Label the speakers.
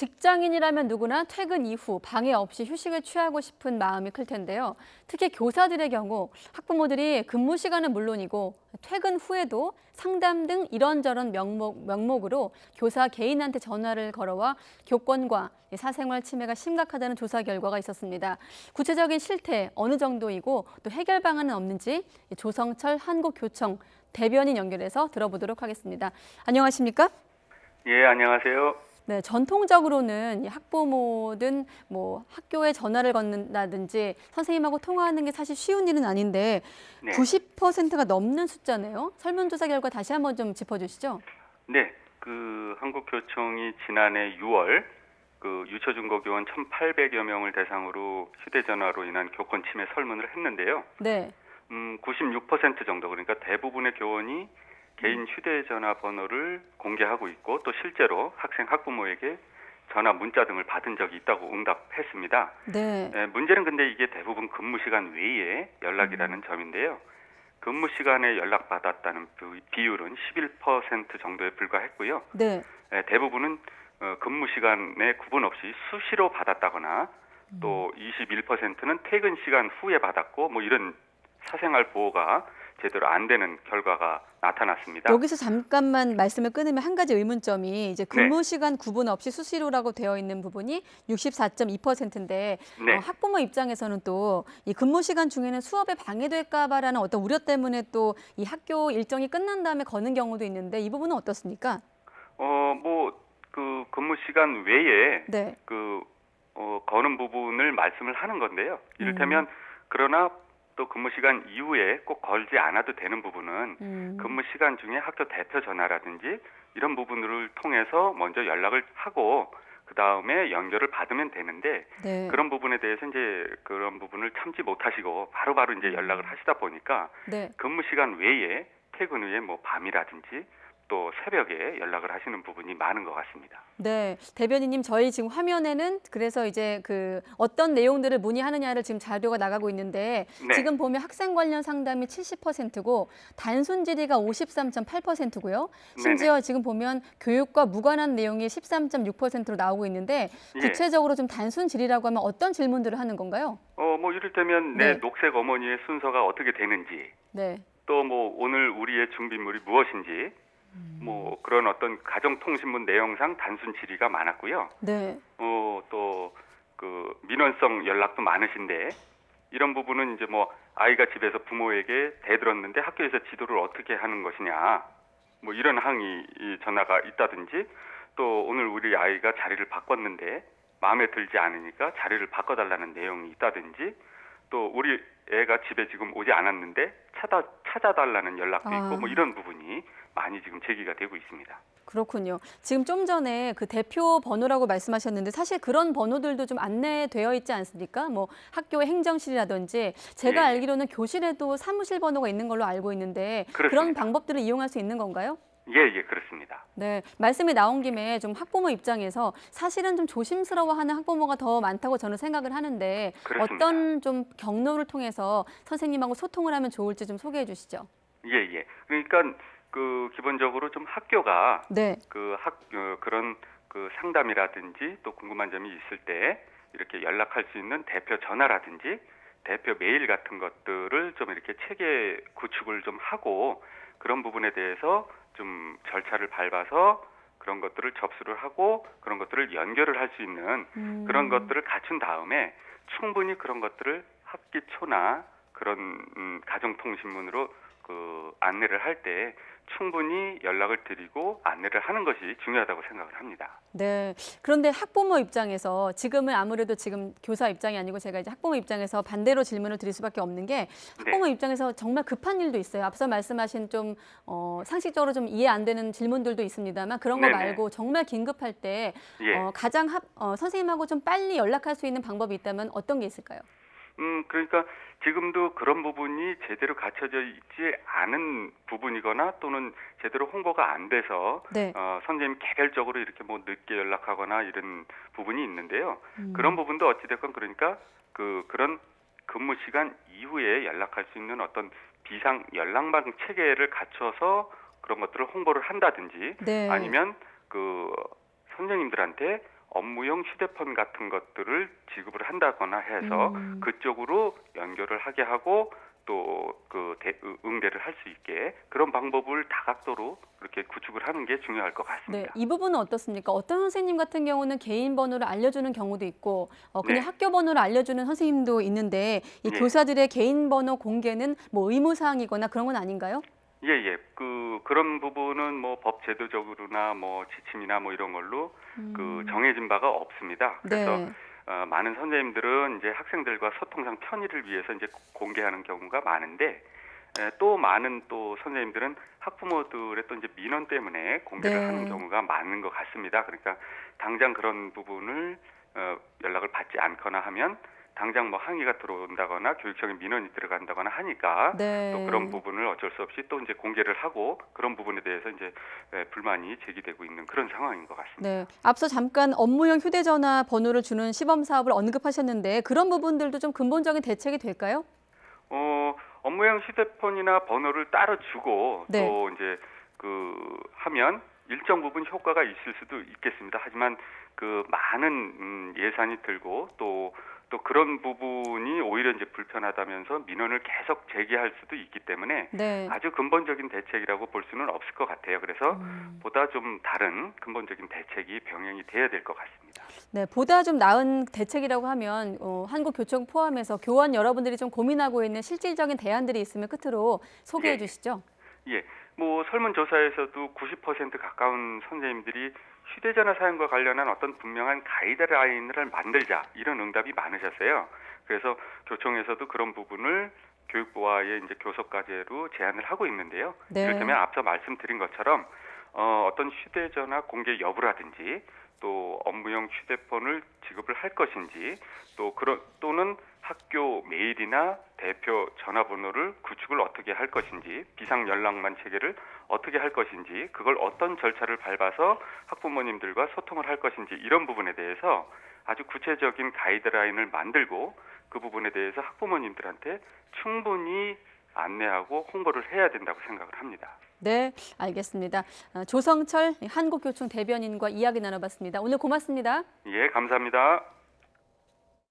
Speaker 1: 직장인이라면 누구나 퇴근 이후 방해 없이 휴식을 취하고 싶은 마음이 클 텐데요. 특히 교사들의 경우 학부모들이 근무 시간은 물론이고 퇴근 후에도 상담 등 이런저런 명목으로 교사 개인한테 전화를 걸어와 교권과 사생활 침해가 심각하다는 조사 결과가 있었습니다. 구체적인 실태 어느 정도이고 또 해결 방안은 없는지 조성철 한국교청 대변인 연결해서 들어보도록 하겠습니다. 안녕하십니까?
Speaker 2: 예, 안녕하세요.
Speaker 1: 네, 전통적으로는 이 학부모든 학교에 전화를 건넨다든지 선생님하고 통화하는 게 사실 쉬운 일은 아닌데
Speaker 2: 네.
Speaker 1: 90%가 넘는 숫자네요. 설문조사 결과 다시 한번 좀 짚어주시죠.
Speaker 2: 네, 한국교총이 지난해 6월 유초중고교원 1,800여 명을 대상으로 휴대전화로 인한 교권 침해 설문을 했는데요.
Speaker 1: 네.
Speaker 2: 96% 정도, 그러니까 대부분의 교원이 개인 휴대전화 번호를 공개하고 있고 또 실제로 학생 학부모에게 전화, 문자 등을 받은 적이 있다고 응답했습니다.
Speaker 1: 네.
Speaker 2: 문제는 근데 이게 대부분 근무 시간 외에 연락이라는 점인데요. 근무 시간에 연락받았다는 비율은 11% 정도에 불과했고요.
Speaker 1: 네.
Speaker 2: 대부분은 근무 시간에 구분 없이 수시로 받았다거나 또 21%는 퇴근 시간 후에 받았고 이런 사생활 보호가 제대로 안 되는 결과가 나타났습니다.
Speaker 1: 여기서 잠깐만 말씀을 끊으면 한 가지 의문점이 이제 근무
Speaker 2: 네.
Speaker 1: 시간 구분 없이 수시로라고 되어 있는 부분이 64.2%인데
Speaker 2: 네.
Speaker 1: 학부모 입장에서는 또 이 근무 시간 중에는 수업에 방해될까 봐라는 어떤 우려 때문에 또 이 학교 일정이 끝난 다음에 거는 경우도 있는데 이 부분은 어떻습니까?
Speaker 2: 근무 시간 외에
Speaker 1: 네.
Speaker 2: 거는 부분을 말씀을 하는 건데요. 이를테면 그러나 또 근무 시간 이후에 꼭 걸지 않아도 되는 부분은 근무 시간 중에 학교 대표 전화라든지 이런 부분을 통해서 먼저 연락을 하고 그 다음에 연결을 받으면 되는데
Speaker 1: 네.
Speaker 2: 그런 부분에 대해서 이제 그런 부분을 참지 못하시고 바로바로 이제 연락을 하시다 보니까
Speaker 1: 네.
Speaker 2: 근무 시간 외에 퇴근 후에 밤이라든지 또 새벽에 연락을 하시는 부분이 많은 것 같습니다.
Speaker 1: 네, 대변인님 저희 지금 화면에는 그래서 이제 어떤 내용들을 문의하느냐를 지금 자료가 나가고 있는데
Speaker 2: 네.
Speaker 1: 지금 보면 학생 관련 상담이 70%고 단순 질의가 53.8%고요. 심지어 지금 보면 교육과 무관한 내용이 13.6%로 나오고 있는데 구체적으로 좀 단순 질의라고 하면 어떤 질문들을 하는 건가요?
Speaker 2: 이를테면 내 녹색 어머니의 순서가 어떻게 되는지,
Speaker 1: 네.
Speaker 2: 또 오늘 우리의 준비물이 무엇인지, 그런 어떤 가정통신문 내용상 단순 질의가 많았고요.
Speaker 1: 네.
Speaker 2: 또 민원성 연락도 많으신데 이런 부분은 이제 아이가 집에서 부모에게 대들었는데 학교에서 지도를 어떻게 하는 것이냐, 이런 항의 전화가 있다든지 또 오늘 우리 아이가 자리를 바꿨는데 마음에 들지 않으니까 자리를 바꿔달라는 내용이 있다든지 또 우리 애가 집에 지금 오지 않았는데 찾아달라는 연락도 있고 이런 부분이 많이 지금 제기가 되고 있습니다.
Speaker 1: 그렇군요. 지금 좀 전에 그 대표 번호라고 말씀하셨는데 사실 그런 번호들도 좀 안내되어 있지 않습니까? 학교의 행정실이라든지 제가 알기로는 교실에도 사무실 번호가 있는 걸로 알고 있는데
Speaker 2: 그렇습니다.
Speaker 1: 그런 방법들을 이용할 수 있는 건가요?
Speaker 2: 예, 그렇습니다.
Speaker 1: 네, 말씀이 나온 김에 좀 학부모 입장에서 사실은 좀 조심스러워하는 학부모가 더 많다고 저는 생각을 하는데
Speaker 2: 그렇습니다.
Speaker 1: 어떤 좀 경로를 통해서 선생님하고 소통을 하면 좋을지 좀 소개해 주시죠.
Speaker 2: 예. 그러니까 기본적으로 좀 학교가
Speaker 1: 네.
Speaker 2: 그런 상담이라든지 또 궁금한 점이 있을 때 이렇게 연락할 수 있는 대표 전화라든지 대표 메일 같은 것들을 좀 이렇게 체계 구축을 좀 하고 그런 부분에 대해서 좀 절차를 밟아서 그런 것들을 접수를 하고 그런 것들을 연결을 할 수 있는 그런 것들을 갖춘 다음에 충분히 그런 것들을 학기 초나 그런 가정통신문으로 안내를 할 때 충분히 연락을 드리고 안내를 하는 것이 중요하다고 생각을 합니다.
Speaker 1: 네. 그런데 학부모 입장에서 지금은 아무래도 지금 교사 입장이 아니고 제가 이제 학부모 입장에서 반대로 질문을 드릴 수밖에 없는 게 학부모 입장에서 정말 급한 일도 있어요. 앞서 말씀하신 좀 상식적으로 좀 이해 안 되는 질문들도 있습니다만 그런 거 말고 정말 긴급할 때 가장 선생님하고 좀 빨리 연락할 수 있는 방법이 있다면 어떤 게 있을까요?
Speaker 2: 그러니까 지금도 그런 부분이 제대로 갖춰져 있지 않은 부분이거나 또는 제대로 홍보가 안 돼서 선생님 개별적으로 이렇게 늦게 연락하거나 이런 부분이 있는데요. 그런 부분도 어찌됐건 그러니까 그런 근무 시간 이후에 연락할 수 있는 어떤 비상 연락망 체계를 갖춰서 그런 것들을 홍보를 한다든지 아니면 선생님들한테 업무용 휴대폰 같은 것들을 지급을 한다거나 해서 그쪽으로 연결을 하게 하고 또 그 응대를 할 수 있게 그런 방법을 다각도로 그렇게 구축을 하는 게 중요할 것
Speaker 1: 네,
Speaker 2: 같습니다.
Speaker 1: 이 부분은 어떻습니까? 어떤 선생님 같은 경우는 개인 번호를 알려주는 경우도 있고 그냥
Speaker 2: 네,
Speaker 1: 학교 번호를 알려주는 선생님도 있는데 이
Speaker 2: 예,
Speaker 1: 교사들의 개인 번호 공개는 뭐 의무사항이거나 그런 건 아닌가요?
Speaker 2: 예, 예. 그런 부분은 뭐 법 제도적으로나 뭐 지침이나 뭐 이런 걸로 정해진 바가 없습니다. 그래서
Speaker 1: 네,
Speaker 2: 많은 선생님들은 이제 학생들과 소통상 편의를 위해서 이제 공개하는 경우가 많은데 또 많은 또 선생님들은 학부모들의 또 이제 민원 때문에 공개를 하는
Speaker 1: 네.
Speaker 2: 경우가 많은 것 같습니다. 그러니까 당장 그런 부분을 연락을 받지 않거나 하면 당장 뭐 항의가 들어온다거나 교육적인 민원이 들어간다거나 하니까 또 그런
Speaker 1: 네.
Speaker 2: 부분을 어쩔 수 없이 또 이제 공개를 하고 그런 부분에 대해서 이제 불만이 제기되고 있는 그런 상황인 것 같습니다.
Speaker 1: 네. 앞서 잠깐 업무용 휴대전화 번호를 주는 시범 사업을 언급하셨는데 그런 부분들도 좀 근본적인 대책이 될까요?
Speaker 2: 업무용 휴대폰이나 번호를 따로 주고
Speaker 1: 네.
Speaker 2: 또 이제 하면 일정 부분 효과가 있을 수도 있겠습니다. 하지만 그 많은 예산이 들고 또 그런 부분이 오히려 이제 불편하다면서 민원을 계속 제기할 수도 있기 때문에
Speaker 1: 네.
Speaker 2: 아주 근본적인 대책이라고 볼 수는 없을 것 같아요. 그래서 보다 좀 다른 근본적인 대책이 병행이 돼야 될 것 같습니다.
Speaker 1: 네, 보다 좀 나은 대책이라고 하면 한국교총 포함해서 교원 여러분들이 좀 고민하고 있는 실질적인 대안들이 있으면 끝으로
Speaker 2: 예,
Speaker 1: 소개해
Speaker 2: 예.
Speaker 1: 주시죠.
Speaker 2: 예, 뭐 설문조사에서도 90% 가까운 선생님들이 휴대전화 사용과 관련한 어떤 분명한 가이드라인을 만들자 이런 응답이 많으셨어요. 그래서 교총에서도 그런 부분을 교육부와의 이제 교섭 과제로 제안을 하고 있는데요.
Speaker 1: 네.
Speaker 2: 이를테면 앞서 말씀드린 것처럼 어떤 휴대전화 공개 여부라든지 또 업무용 휴대폰을 지급을 할 것인지 또는 학교 메일이나 대표 전화번호를 구축을 어떻게 할 것인지 비상 연락망 체계를 어떻게 할 것인지 그걸 어떤 절차를 밟아서 학부모님들과 소통을 할 것인지 이런 부분에 대해서 아주 구체적인 가이드라인을 만들고 그 부분에 대해서 학부모님들한테 충분히 안내하고 홍보를 해야 된다고 생각을 합니다.
Speaker 1: 네, 알겠습니다. 조성철 한국교총 대변인과 이야기 나눠봤습니다. 오늘 고맙습니다.
Speaker 2: 예, 감사합니다.